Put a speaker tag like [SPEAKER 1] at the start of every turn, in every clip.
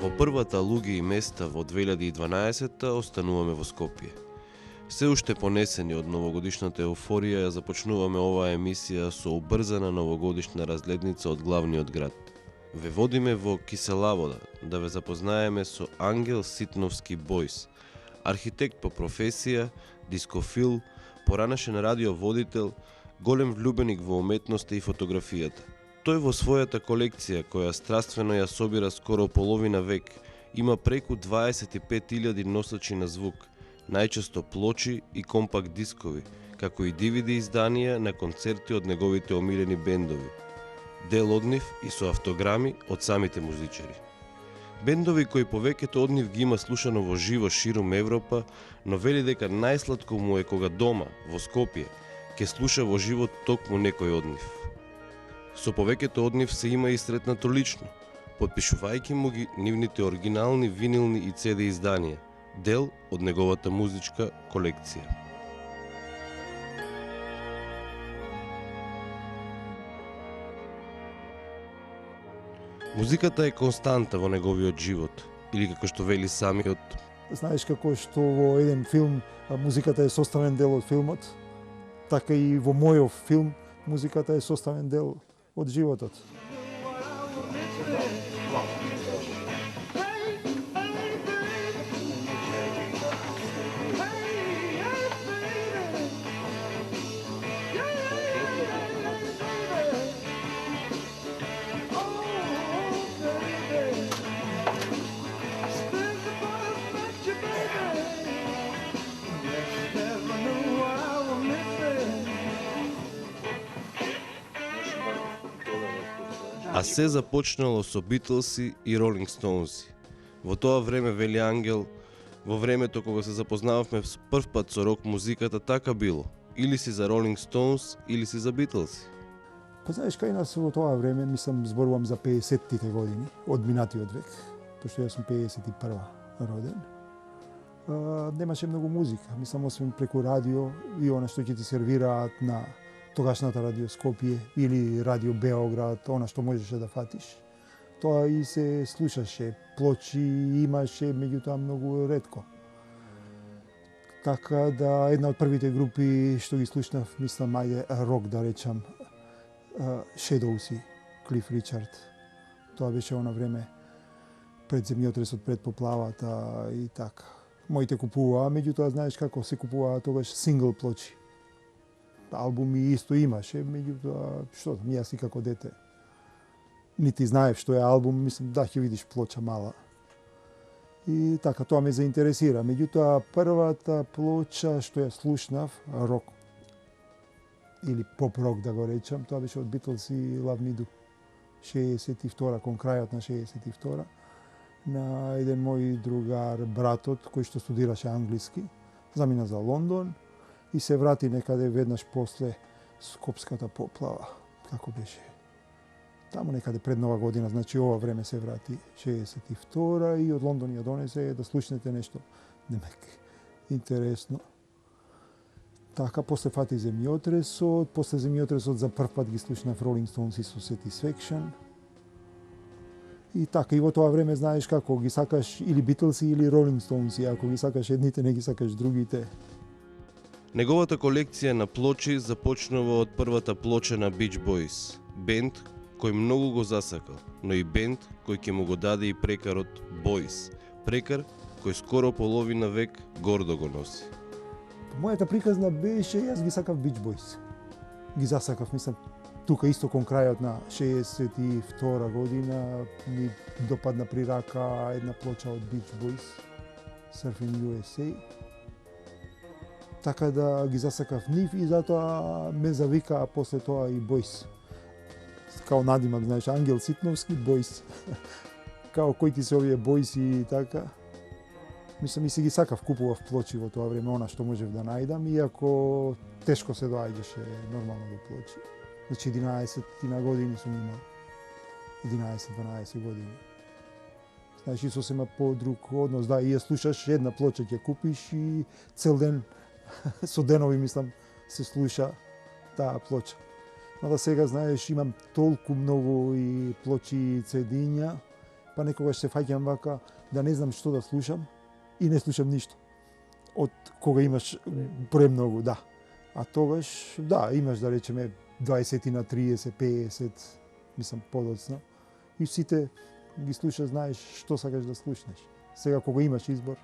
[SPEAKER 1] Во првата луѓе и места во 2012 остануваме во Скопје. Се уште понесени од новогодишната еуфорија ја започнуваме оваа емисија со убрзана новогодишна разгледница од главниот град. Ве водиме во Киселавода да ве запознаеме со Ангел Ситновски Бојс, архитект по професија, дискофил, поранешен радиоводител, голем влюбеник во уметноста и фотографијата. Тој во својата колекција, која страствено ја собира скоро половина век, има преку 25.000 носачи на звук, најчесто плочи и компакт дискови, како и DVD изданија на концерти од неговите омилени бендови. Дел од нив и со автограми од самите музичари. Бендови кои повеќето од нив ги има слушано во живо ширум Европа, но вели дека најсладко му е кога дома, во Скопје, ќе слуша во живо токму некој од нив. Со повеќето од нив се има и сретнато лично, потпишувајќи му ги нивните оригинални винилни и CD изданија, дел од неговата музичка колекција. Музиката е константа во неговиот живот, или како што вели самиот.
[SPEAKER 2] Знаеш како што во еден филм музиката е составен дел од филмот, така и во мојов филм музиката е составен дел од животот.
[SPEAKER 1] А се започнало со Битлси и Ролинг Стоунси. Во тоа време, вели Ангел, во времето кога се запознававме прв пат со рок музиката, така било. Или си за Ролинг Стоунс, или си за Битлси.
[SPEAKER 2] Па знаеш, кај нас во тоа време, мислам, зборувам за 50-тите години, од минатиот век, пошто јас сум 51 роден. Немаше многу музика, мислам, освен преку радио и она што ќе ти сервираат на тогашната радио Скопје или радио Београд, она што можеше да фатиш. Тоа и се слушаше, плочи имаше, меѓутоа многу ретко. Така да една од првите групи што ги слушнав, мислам, ајде рок да речам, Shadowsi, Клиф Ричард. Тоа беше она време пред земјотресот, пред поплавата и така. Моите купуваа, меѓутоа знаеш како се купуваа тогаш сингл плочи. Албуми исто имаше, меѓутоа, што знам, јас и како дете нити знаев што е албум, мислам, да ќе видиш плоча мала. И така, тоа ме заинтересира. Меѓутоа, првата плоча што ја слушнав, рок, или поп-рок да го речам, тоа беше од Битлз и Love Me Do. 62-а, кон крајот на 62-а, на еден мој другар, братот, кој што студираше англиски, замина за Лондон, и се врати некаде веднаш после Скопската поплава. Како беше? Таму некаде пред Нова година, значи ова време се врати 62-а и од Лондон ја донесе да слушнете нешто немек интересно. Така, после фати земјотресот, после земјотресот за прв пат ги слушнав Ролинг Стоунс и со Satisfaction. И така, и во тоа време знаеш како ги сакаш или Битлси или Ролинг Стоунси, ако ги сакаш едните, не ги сакаш другите.
[SPEAKER 1] Неговата колекција на плочи започнува од првата плоча на Beach Boys, бенд кој многу го засакал, но и бенд кој ќе му го даде и прекарот Boys, прекар кој скоро половина век гордо го носи.
[SPEAKER 2] Мојата приказна беше, јас ги сакав Beach Boys. Ги засакав, мислам, тука исто кон крајот на 62 година ми допадна при рака една плоча од Beach Boys, Surfing USA. Така да ги засакав нив и затоа ме завика после тоа и Boys. Као надимак, знаеш, Ангел Ситновски, Boys. Као кој ти се овие Boys и така. Мислам, и си ги сакав, купував плочи во тоа време, она што можев да најдам, иако тешко се доаѓаше нормално до плочи. Значи 11 години сум имал. 11-12 години. Знаеш, и сосема по-друг однос. Да, и ја слушаш, една плоча ќе купиш и цел ден, со денови, мислам, се слуша таа плоча. Мада сега, знаеш, имам толку многу и плочи и цедиња, па некогаш се фаќам вака да не знам што да слушам и не слушам ништо. Од кога имаш премногу, да. А тогаш, да, имаш да речеме 20 на 30, 50, мислам подоцна. И сите ги слушаш, знаеш што сакаш да слушнеш. Сега кога имаш избор,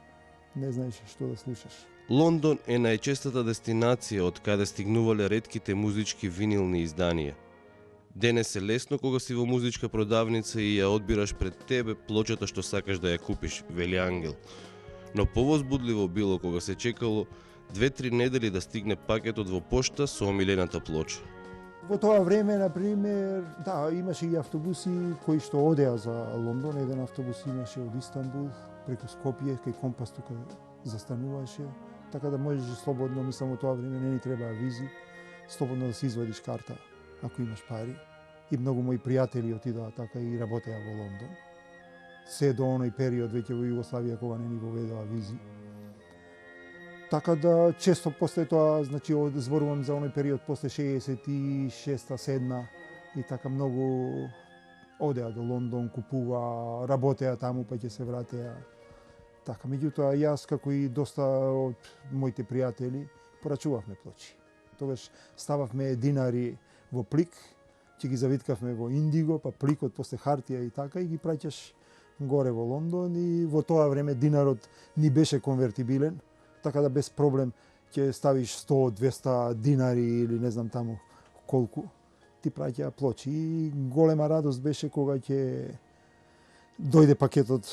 [SPEAKER 2] не знаеш што да слушаш.
[SPEAKER 1] Лондон е најчестата дестинација од каде стигнувале ретките музички винилни изданија. Денес е лесно кога си во музичка продавница и ја одбираш пред тебе плочата што сакаш да ја купиш, вели Ангел. Но повозбудливо било кога се чекало 2-3 недели да стигне пакетот во пошта со омилената плоча.
[SPEAKER 2] Во тоа време, например, да, имаше и автобуси кои што одеа за Лондон. Еден автобус имаше од Истанбул преку Скопје, кај Компас тука застануваше. Така да можеш слободно, мислам, во тоа време не ни требаа визи, слободно да си извадиш карта, ако имаш пари. И многу мои пријатели отидоа така и работеа во Лондон. Се до оној период веќе во Југославија кога не ни воведоа визи. Така да често после тоа, значи зборувам за оној период после 66-7 и така многу одеа до Лондон, купува, работеа таму па ќе се вратеа. Така, меѓутоа јас како и доста од моите пријатели порачувавме плочи. Тогаш стававме динари во плик, ќе ги завиткавме во индиго, па пликот после хартија и така и ги праќаш горе во Лондон и во тоа време динарот ни беше конвертибилен. Така да без проблем ќе ставиш 100-200 динари или не знам таму колку, ти праќа плочи. И голема радост беше кога ќе дојде пакетот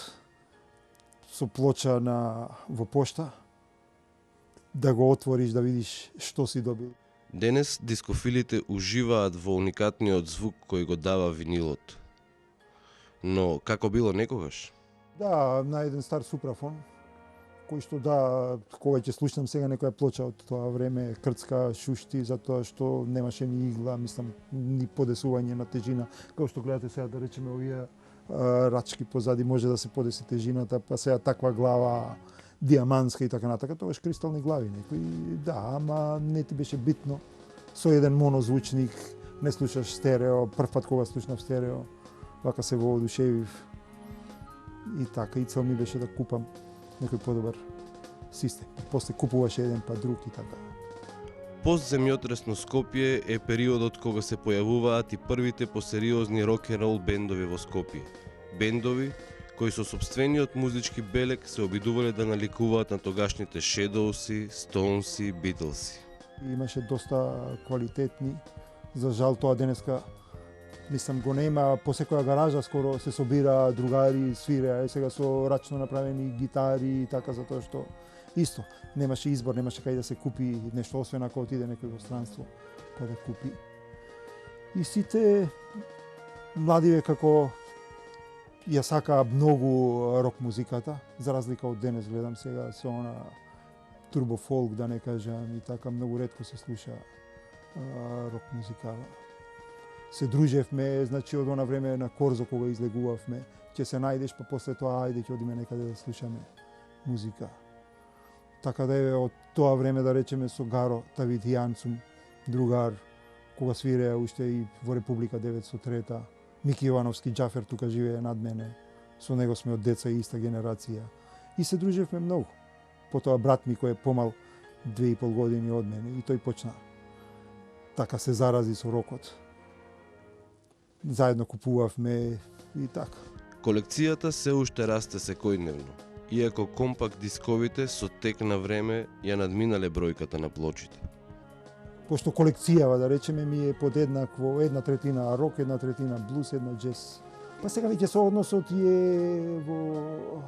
[SPEAKER 2] со плоча во пошта, да го отвориш, да видиш што си добил.
[SPEAKER 1] Денес дискофилите уживаат во уникатниот звук кој го дава винилот. Но како било некогаш?
[SPEAKER 2] Да, на еден стар супрафон, кој што да, кога ќе слушнам сега некоја плоча од тоа време, крцка, шушти, затоа што немаше ни игла, мислам, ни подесување на тежина, како што гледате сега да речеме овие рачки позади, може да се подеси тежината, па сега таква глава диаманска и така натака, тогаш кристални глави некои, да, ама не ти беше битно. Со еден монозвучник, не слушаш стерео, прв пат кога слушнав стерео, вака се воодушевив и така, и цел ми беше да купам некој подобар систем. После купуваше еден па друг и така.
[SPEAKER 1] Постземјотресно Скопје е периодот кога се појавуваат и првите посериозни рок-н-рол бендови во Скопје. Бендови кои со сопствениот музички белег се обидувале да наликуваат на тогашните Shadowsi, Stonesi, Beatlesi.
[SPEAKER 2] Имаше доста квалитетни, за жал тоа денеска мислам го нема, по секоја гаража скоро се собира другари, свиреа, сега со рачно направени гитари и така, затоа што исто, немаше избор, немаше кај да се купи нешто, освен ако отиде некој во странство, па да купи. И сите младиве како ја сакаа многу рок музиката, за разлика од денес гледам сега со она турбо фолк, да не кажам, и така многу ретко се слуша рок музика. Се дружевме, значи од она време на Корзо кога излегувавме, ќе се најдеш, па после тоа ајде ќе одиме некаде да слушаме музика. Така да е од тоа време да речеме со Гаро Тавидијан сум другар, кога свиреа уште и во Република 903-та. Мики Јовановски Џафер тука живее над мене, со него сме од деца и иста генерација. И се дружевме многу. Потоа брат ми кој е помал 2,5 години од мене и тој почна. Така се зарази со рокот. Заедно купувавме и така.
[SPEAKER 1] Колекцијата се уште расте секојдневно, иако компакт дисковите со тек на време ја надминале бројката на плочите.
[SPEAKER 2] пошто колекцијава, да речеме, ми е подеднакво, 1/3 рок, 1/3 блуз, 1 джез. Па сега веќе со односот е во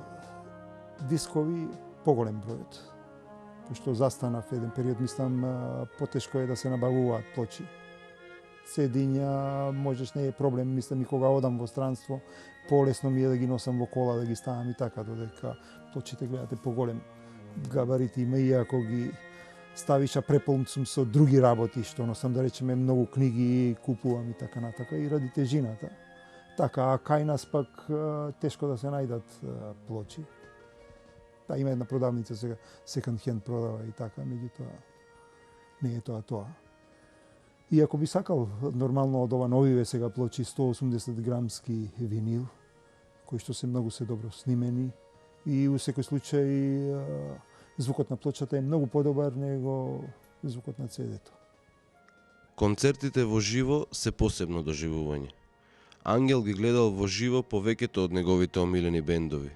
[SPEAKER 2] дискови поголем бројот. Пошто застанав еден период, мислам, потешко е да се набавуваат плочи. CD-ња можеш не е проблем, мислам, и кога одам во странство, полесно ми е да ги носам во кола, да ги ставам и така, додека плочите гледате поголем габарити има, иако ги ставиш, а преполн сум со други работи, што носам, да речеме, многу книги купувам и така натака, и ради тежината. Така, а кај нас пак тешко да се најдат плочи. Да, има една продавница сега, second hand продава и така, меѓутоа не е тоа. Иако би сакал нормално од ова новиве сега плочи 180 грамски винил, кои што се многу добро снимени и у секој случај звукот на плочата е многу подобар него звукот на CD-то.
[SPEAKER 1] Концертите во живо се посебно доживување. Ангел ги гледал во живо повеќето од неговите омилени бендови.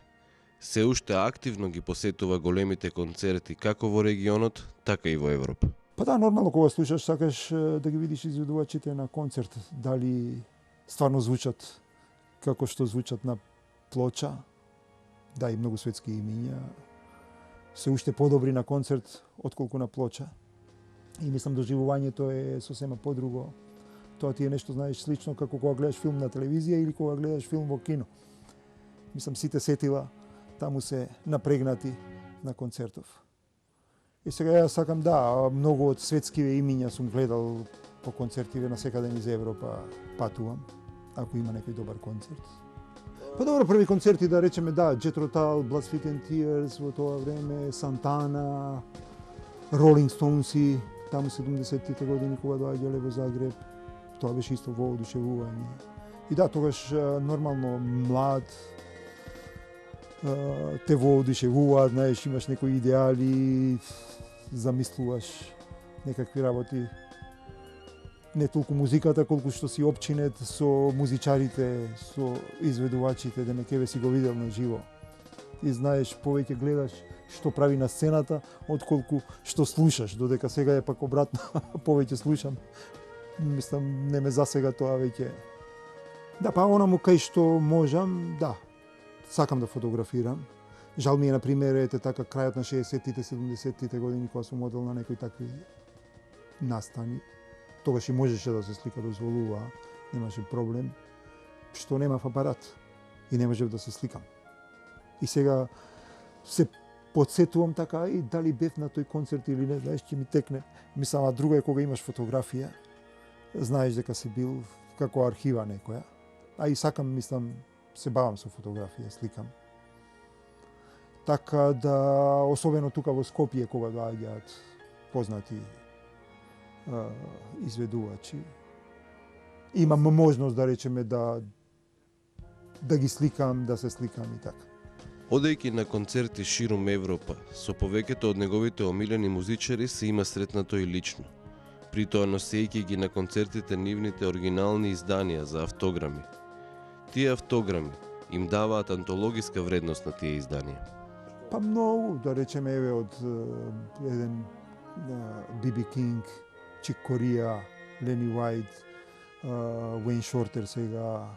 [SPEAKER 1] Се уште активно ги посетува големите концерти како во регионот, така и во Европа.
[SPEAKER 2] Па да, нормално кога слушаш, сакаш да ги видиш изведувачите на концерт, дали стварно звучат како што звучат на плоча. Да, и многу светски имиња се уште подобри на концерт отколку на плоча. И мислам доживувањето е сосема подруго. Тоа ти е нешто, знаеш, слично како кога гледаш филм на телевизија или кога гледаш филм во кино. Мислам, сите сетила таму се напрегнати на концертов. И сега ја сакам, да, многу од светскиве имиња сум гледал по концертиве на секаде низ Европа, патувам, ако има некој добар концерт. Па добро, први концерти, да речеме, да, Jethro Tull, Blood, Sweat and Tears во тоа време, Сантана, Rolling Stones, таму 70-тите години кога доаѓале во Загреб, тоа беше исто воодушевување. И да, тогаш нормално млад, те воодушевуваат, знаеш, имаш некои идеали, замислуваш некакви работи. Не толку музиката, колку што си опчинет со музичарите, со изведувачите, да не си го видел на живо. И знаеш, повеќе гледаш што прави на сцената, отколку што слушаш, додека сега е пак обратно, повеќе слушам. Мислам, не ме засега тоа веќе. Да, па онаму кај што можам, да, сакам да фотографирам. Жал ми е, например, ете така, крајот на 60-тите, 70-тите години, кога сум одел на некои такви настани. Тогаш и можеше да се слика, дозволува, немаше проблем, што немав апарат и не можев да се сликам. И сега се подсетувам така, и дали бев на тој концерт или не, знаеш, ќе ми текне. Мислам, а друго е кога имаш фотографија, знаеш дека си бил како архива некоја. А и сакам, мислам, се бавам со фотографија, сликам. Така да, особено тука во Скопје, кога доаѓаат познати изведувачи, имам можност, да речеме, да ги сликам, да се сликам и така.
[SPEAKER 1] Одејќи на концерти ширум Европа, со повеќето од неговите омилени музичари се има сретнато и лично. При тоа носејќи ги на концертите нивните оригинални изданија за автограми. Тие автограми им даваат антологиска вредност на тие изданија.
[SPEAKER 2] Па многу, да речеме, еве од еден B.B. King, Чик Корија, Лени Уајт, Уейн Шортер сега,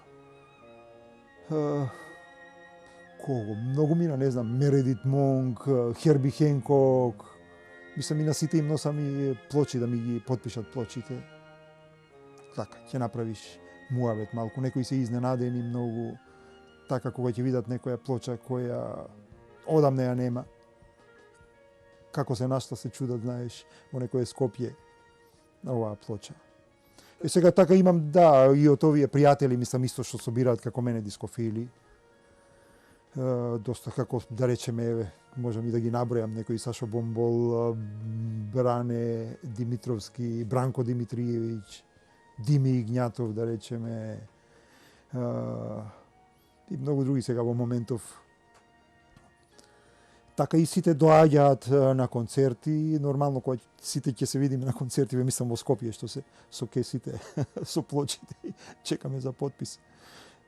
[SPEAKER 2] кого, многу мина, не знам, Мередит Монк, Херби Хенкок, мислам и на сите им носам и плочи да ми ги потпишат плочите. Така, ќе направиш муавет малку, некои се изненадени многу, така кога ќе видат некоја плоча која одамна ја нема. Како се нашла, се чудат, знаеш, во некој Скопје на оваа плоча. И сега така имам, да, и од овие пријатели, мислам, исто што собираат како мене дискофили. Доста, како да речеме, еве, можам и да ги набројам, некои Сашо Бомбол, Бране Димитровски, Бранко Димитриевиќ, Дими Игњатов, да речеме, и многу други сега во моментов. Така и сите доаѓаат на концерти, нормално кога сите ќе се видиме на концерти, мислам во Скопје, што се со кесите, со плочите, чекаме за подпис.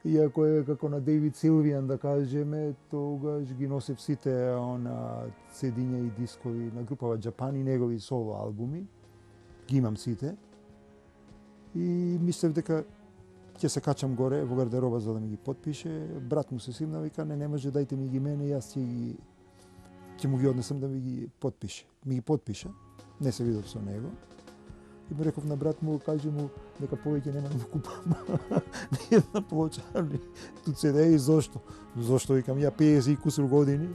[SPEAKER 2] Иако е како на Дейвид Силвијан, да кажеме, тогаш ги носев сите CD-ња и дискови на групава Джапани, негови соло албуми. ги имам сите. И мислев дека ќе се качам горе во гардероба за да ми ги потпише. Брат му се симна, вика, не може, дајте ми ги мене, јас ќе му ги однесам да ми ги потпише. Ми ги потпиша, не се видов со него. И му реков на брат му, кажи му дека повеќе нема да му купам ни една плоча, ни тут се и зошто? Зошто, викам, ја 50 и кусур години,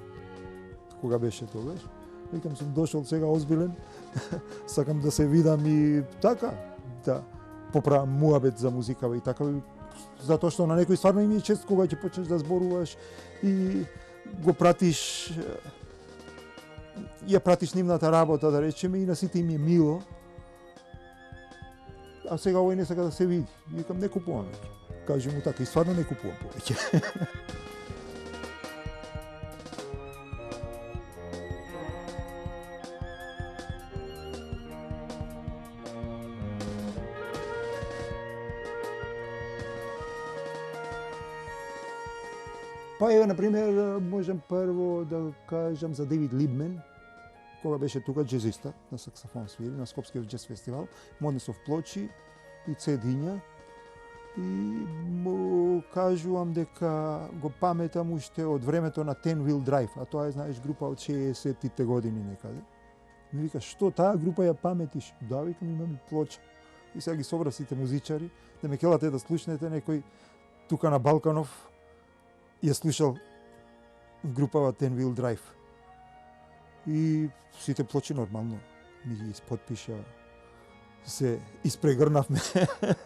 [SPEAKER 2] кога беше тогаш. Викам, сум дошол сега озбилен, сакам да се видам и така, да поправам муабет за музикава и така, затоа што на некој стварно им е чест кога ќе почнеш да зборуваш и го пратиш, ја пратиш нивната работа, да речеме, и на сите им е мило. А сега овој не сака да се види. Викам, не купувам веќе. Кажи му така, и стварно не купувам повеќе. Па еве, например, можем прво да кажам за Девид Либмен, кога беше тука джезиста, на саксофон свири, на Скопскиот джез фестивал, му однесов плочи и цедиња. И му кажувам дека го паметам уште од времето на Ten Wheel Drive, а тоа е, знаеш, група од 60-тите години некаде. Ми вика, што таа група ја паметиш? Да, викам, имам плоча. И сега ги собра сите музичари, да ме келате да слушнете некој тука на Балканов, ја слушал в групава Ten Wheel Drive. И сите плочи нормално ми ги испотпиша, се испрегрнавме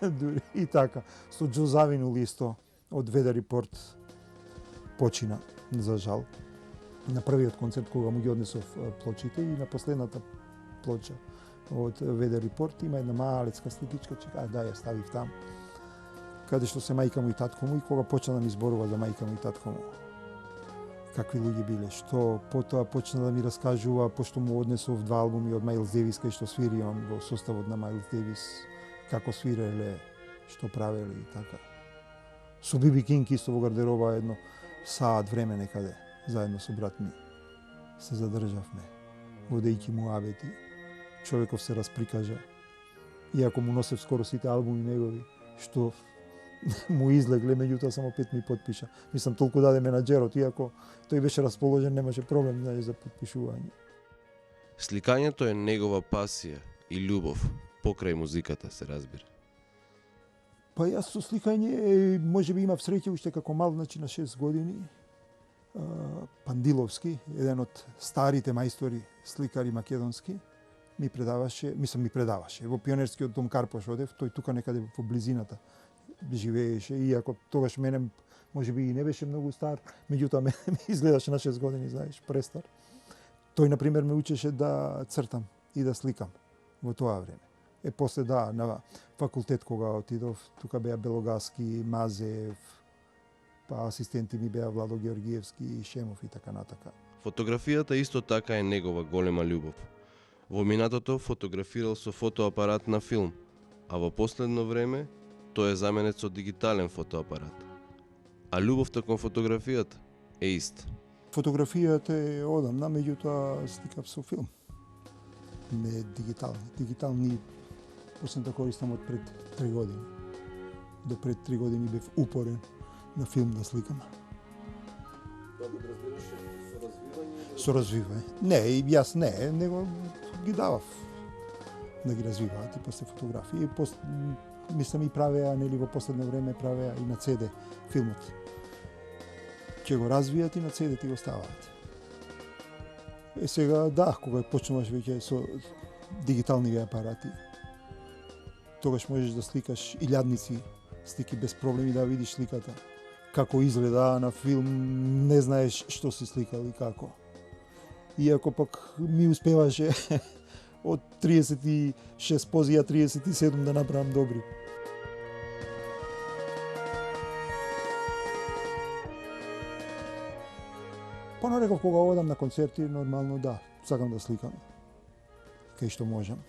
[SPEAKER 2] дури и така. Со Џо Завинул исто од Weather Report почина, за жал. На првиот концерт кога му ги однесов плочите и на последната плоча од Weather Report има една малецка сликичка, че да, ја ставив там, каде што се мајка му и татко му, и кога почна да ми зборува за мајка му и татко му, какви луѓе биле, што потоа почна да ми раскажува, пошто му однесов 2 албуми од Майлс Девис, кај што свири он во составот на Майлс Девис, како свиреле, што правеле и така. Со Биби Кинг исто во гардероба едно саат време некаде, заедно со брат ми се задржавме, водејќи му абети. Човеков се расприкажа, иако му носев скоро сите албуми негови, што му излегле, меѓутоа само 5 ми потпиша. Мислам, толку даде менаџерот, иако тој беше расположен, немаше проблем, знаеш, за потпишување.
[SPEAKER 1] Сликањето е негова пасија и љубов, покрај музиката, се разбира.
[SPEAKER 2] Па јас со сликање, можеби имав среќа уште како мал, значи на 6 години. Пандиловски, еден од старите мајстори сликари македонски, ми предаваше, во Пионерскиот дом Карпош одев, тој тука некаде во близината живееше, иако тогаш мене можеби и не беше многу стар, меѓутоа ми изгледаше на 6 години, знаеш, престар. Тој, например, ме учеше да цртам и да сликам во тоа време. После да, на факултет кога отидов, тука беа Белогаски, Мазев, па асистенти ми беа Владо Георгиевски, Шемов и така натака.
[SPEAKER 1] Фотографијата исто така е негова голема љубов. Во минатото фотографирал со фотоапарат на филм, а во последно време тој е заменет со дигитален фотоапарат. А љубовта кон фотографијата е иста.
[SPEAKER 2] Фотографијата е одамна, меѓутоа сликав со филм. Не дигитални. Дигитални почнав да користам од пред 3 години. До пред 3 години бев упорен на филм да сликам.
[SPEAKER 1] Да го разбираше со развивање?
[SPEAKER 2] Со развивање. Не, и јас не, него ги давав да ги развиваат и после фотографии. И мислам и правеа, нели во последно време правеа и на CD филмот. Ќе го развијат и на CD ти го ставаат. Сега да, кога почнуваш веќе со дигитални апарати, тогаш можеш да сликаш илјадници слики без проблеми, да видиш сликата. Како изгледа на филм, не знаеш што си сликал и како. Иако пак ми успеваше од 36 позија 37 да направам добри. Понареков кога одам на концерти, нормално да, сакам да сликам. Кај што можам.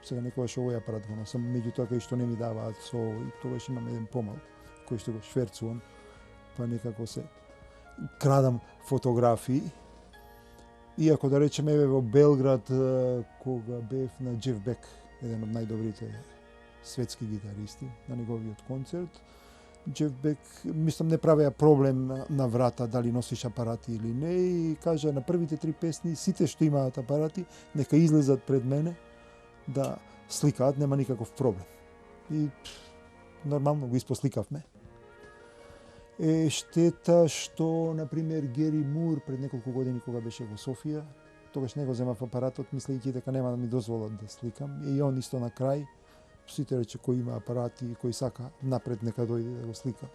[SPEAKER 2] Сега некогаш овој апарат го носам, меѓутоа кај што не ми даваат со овој, тогаш имам еден помал, кој што го шверцувам, па некако се крадам фотографии. Иако да речем еве во Белград, кога бев на Джеф Бек, еден од најдобрите светски гитаристи на неговиот концерт. Джеф Бек, мислам, не правеа проблем на врата дали носиш апарати или не и кажа на првите 3 песни сите што имаат апарати нека излезат пред мене да сликаат, нема никаков проблем. И нормално го испосликавме. Штета што, например, Гери Мур пред неколку години кога беше во Софија, тогаш не го земав апаратот, мислејќи дека нема да ми дозволат да сликам. И он исто на крај, сите рече кој има апарати и кој сака напред нека дојде да го слика.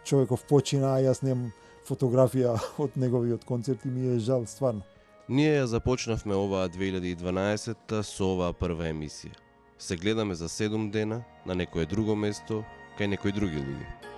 [SPEAKER 2] Човеков почина, а јас немам фотографија од неговиот концерт и ми е жал стварно.
[SPEAKER 1] Ние ја започнавме оваа 2012 со оваа прва емисија. Се гледаме за 7 дена на некое друго место, кај некои други луѓе.